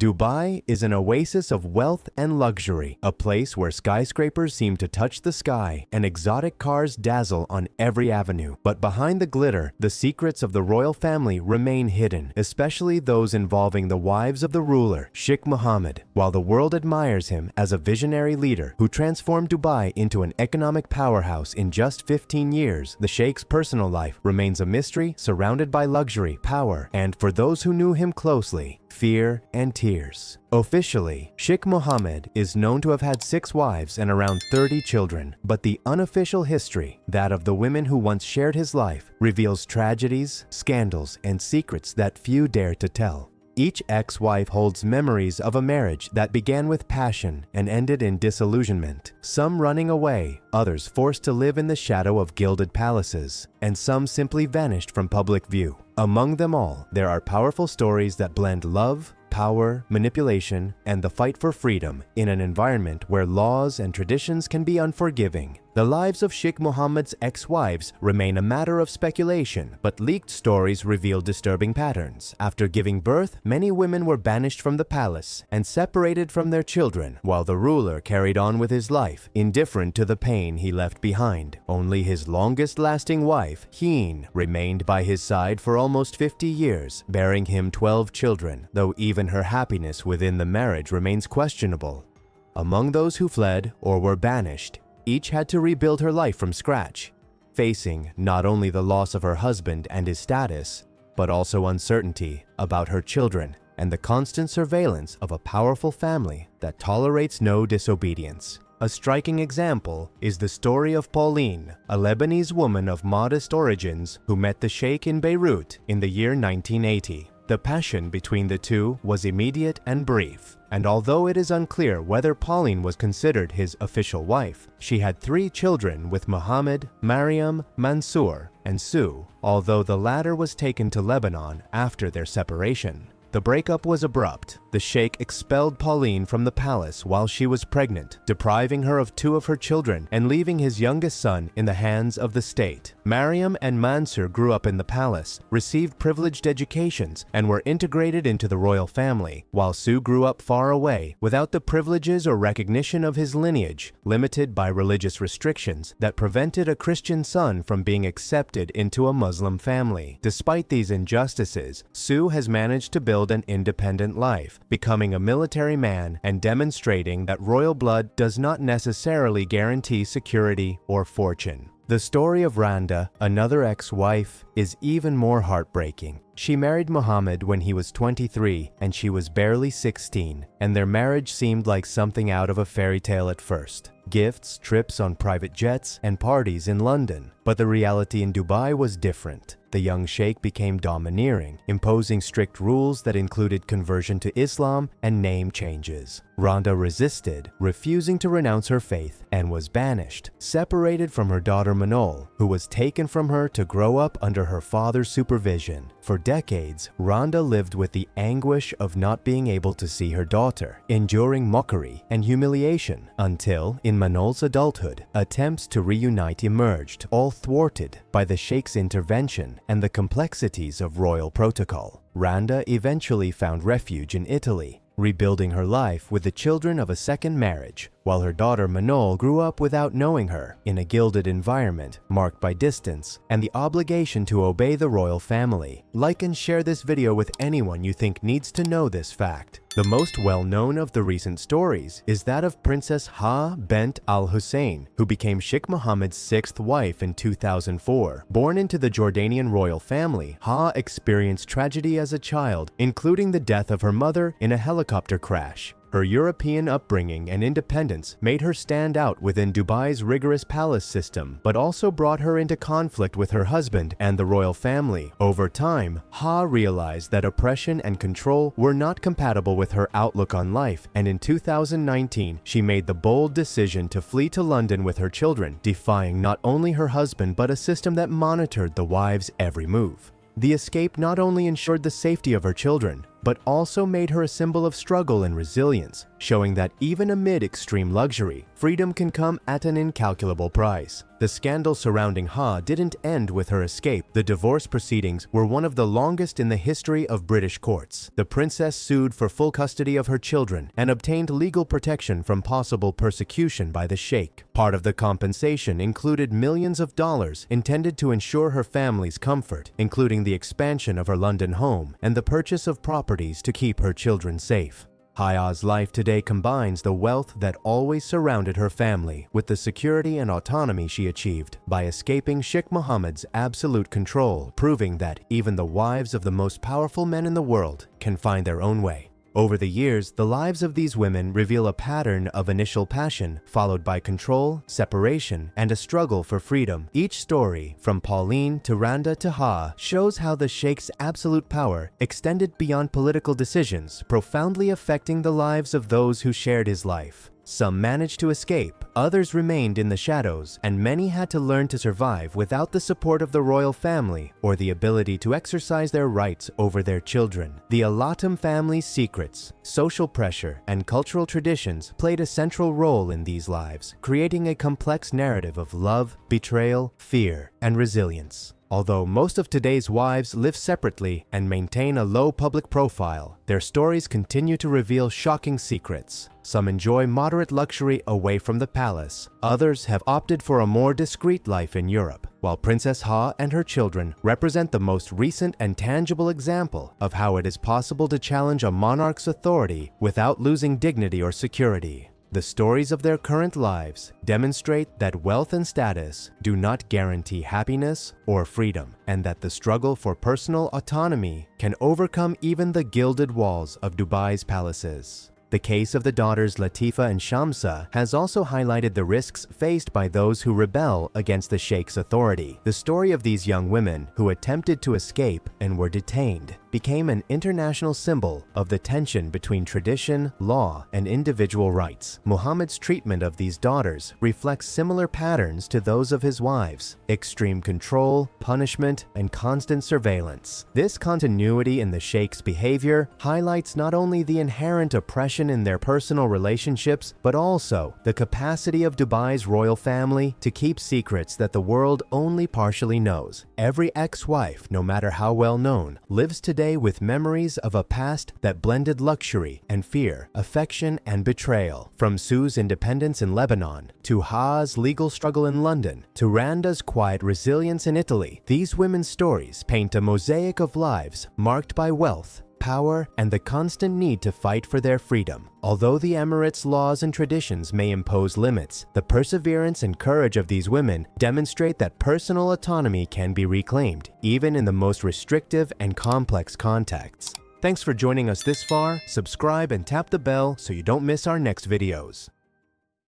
Dubai is an oasis of wealth and luxury, a place where skyscrapers seem to touch the sky and exotic cars dazzle on every avenue. But behind the glitter, the secrets of the royal family remain hidden, especially those involving the wives of the ruler, Sheikh Mohammed. While the world admires him as a visionary leader who transformed Dubai into an economic powerhouse in just 15 years, the Sheikh's personal life remains a mystery surrounded by luxury, power, and, for those who knew him closely, fear and tears. Officially, Sheikh Mohammed is known to have had 6 wives and around 30 children, but the unofficial history, that of the women who once shared his life, reveals tragedies, scandals, and secrets that few dare to tell. Each ex-wife holds memories of a marriage that began with passion and ended in disillusionment, some running away, others forced to live in the shadow of gilded palaces, and some simply vanished from public view. Among them all, there are powerful stories that blend love, power, manipulation, and the fight for freedom in an environment where laws and traditions can be unforgiving. The lives of Sheikh Mohammed's ex-wives remain a matter of speculation, but leaked stories reveal disturbing patterns. After giving birth, many women were banished from the palace and separated from their children, while the ruler carried on with his life, indifferent to the pain he left behind. Only his longest-lasting wife, Heen, remained by his side for almost 50 years, bearing him 12 children, though even her happiness within the marriage remains questionable. Among those who fled or were banished, each had to rebuild her life from scratch, facing not only the loss of her husband and his status, but also uncertainty about her children and the constant surveillance of a powerful family that tolerates no disobedience. A striking example is the story of Pauline, a Lebanese woman of modest origins who met the Sheikh in Beirut in the year 1980. The passion between the two was immediate and brief, and although it is unclear whether Pauline was considered his official wife, she had 3 children with Mohammed, Mariam, Mansour, and Sue, although the latter was taken to Lebanon after their separation. The breakup was abrupt. The Sheikh expelled Pauline from the palace while she was pregnant, depriving her of 2 of her children and leaving his youngest son in the hands of the state. Mariam and Mansour grew up in the palace, received privileged educations, and were integrated into the royal family, while Sue grew up far away, without the privileges or recognition of his lineage, limited by religious restrictions that prevented a Christian son from being accepted into a Muslim family. Despite these injustices, Sue has managed to build an independent life, becoming a military man and demonstrating that royal blood does not necessarily guarantee security or fortune. The story of Randa, another ex-wife, is even more heartbreaking. She married Mohammed when he was 23 and she was barely 16, and their marriage seemed like something out of a fairy tale at first. Gifts, trips on private jets, and parties in London. But the reality in Dubai was different. The young sheikh became domineering, imposing strict rules that included conversion to Islam and name changes. Rhonda resisted, refusing to renounce her faith, and was banished, separated from her daughter Manol, who was taken from her to grow up under her father's supervision. For decades, Rhonda lived with the anguish of not being able to see her daughter, enduring mockery and humiliation, until, in Manol's adulthood, attempts to reunite emerged, all thwarted by the sheikh's intervention and the complexities of royal protocol. Randa eventually found refuge in Italy, rebuilding her life with the children of a second marriage, while her daughter Manol grew up without knowing her, in a gilded environment marked by distance and the obligation to obey the royal family. Like and share this video with anyone you think needs to know this fact. The most well-known of the recent stories is that of Princess Ha Bent Al Hussein, who became Sheikh Mohammed's 6th wife in 2004. Born into the Jordanian royal family, Ha experienced tragedy as a child, including the death of her mother in a helicopter crash. Her European upbringing and independence made her stand out within Dubai's rigorous palace system, but also brought her into conflict with her husband and the royal family. Over time, Ha realized that oppression and control were not compatible with her outlook on life, and in 2019, she made the bold decision to flee to London with her children, defying not only her husband but a system that monitored the wives' every move. The escape not only ensured the safety of her children, but also made her a symbol of struggle and resilience, showing that even amid extreme luxury, freedom can come at an incalculable price. The scandal surrounding Ha didn't end with her escape. The divorce proceedings were one of the longest in the history of British courts. The princess sued for full custody of her children and obtained legal protection from possible persecution by the sheikh. Part of the compensation included millions of dollars intended to ensure her family's comfort, including the expansion of her London home and the purchase of properties to keep her children safe. Haya's life today combines the wealth that always surrounded her family with the security and autonomy she achieved by escaping Sheikh Mohammed's absolute control, proving that even the wives of the most powerful men in the world can find their own way. Over the years, the lives of these women reveal a pattern of initial passion, followed by control, separation, and a struggle for freedom. Each story, from Pauline to Randa to Ha, shows how the Sheikh's absolute power extended beyond political decisions, profoundly affecting the lives of those who shared his life. Some managed to escape, others remained in the shadows, and many had to learn to survive without the support of the royal family or the ability to exercise their rights over their children. The Alatam family's secrets, social pressure, and cultural traditions played a central role in these lives, creating a complex narrative of love, betrayal, fear, and resilience. Although most of today's wives live separately and maintain a low public profile, their stories continue to reveal shocking secrets. Some enjoy moderate luxury away from the palace. Others have opted for a more discreet life in Europe, while Princess Ha and her children represent the most recent and tangible example of how it is possible to challenge a monarch's authority without losing dignity or security. The stories of their current lives demonstrate that wealth and status do not guarantee happiness or freedom, and that the struggle for personal autonomy can overcome even the gilded walls of Dubai's palaces. The case of the daughters Latifa and Shamsa has also highlighted the risks faced by those who rebel against the Sheikh's authority. The story of these young women who attempted to escape and were detained became an international symbol of the tension between tradition, law, and individual rights. Muhammad's treatment of these daughters reflects similar patterns to those of his wives: extreme control, punishment, and constant surveillance. This continuity in the Sheikh's behavior highlights not only the inherent oppression in their personal relationships, but also the capacity of Dubai's royal family to keep secrets that the world only partially knows. Every ex-wife, no matter how well known, lives today with memories of a past that blended luxury and fear, affection and betrayal. From Sue's independence in Lebanon, to Ha's legal struggle in London, to Randa's quiet resilience in Italy, these women's stories paint a mosaic of lives marked by wealth, power, and the constant need to fight for their freedom. Although the Emirates' laws and traditions may impose limits, the perseverance and courage of these women demonstrate that personal autonomy can be reclaimed, even in the most restrictive and complex contexts. Thanks for joining us this far. Subscribe and tap the bell so you don't miss our next videos.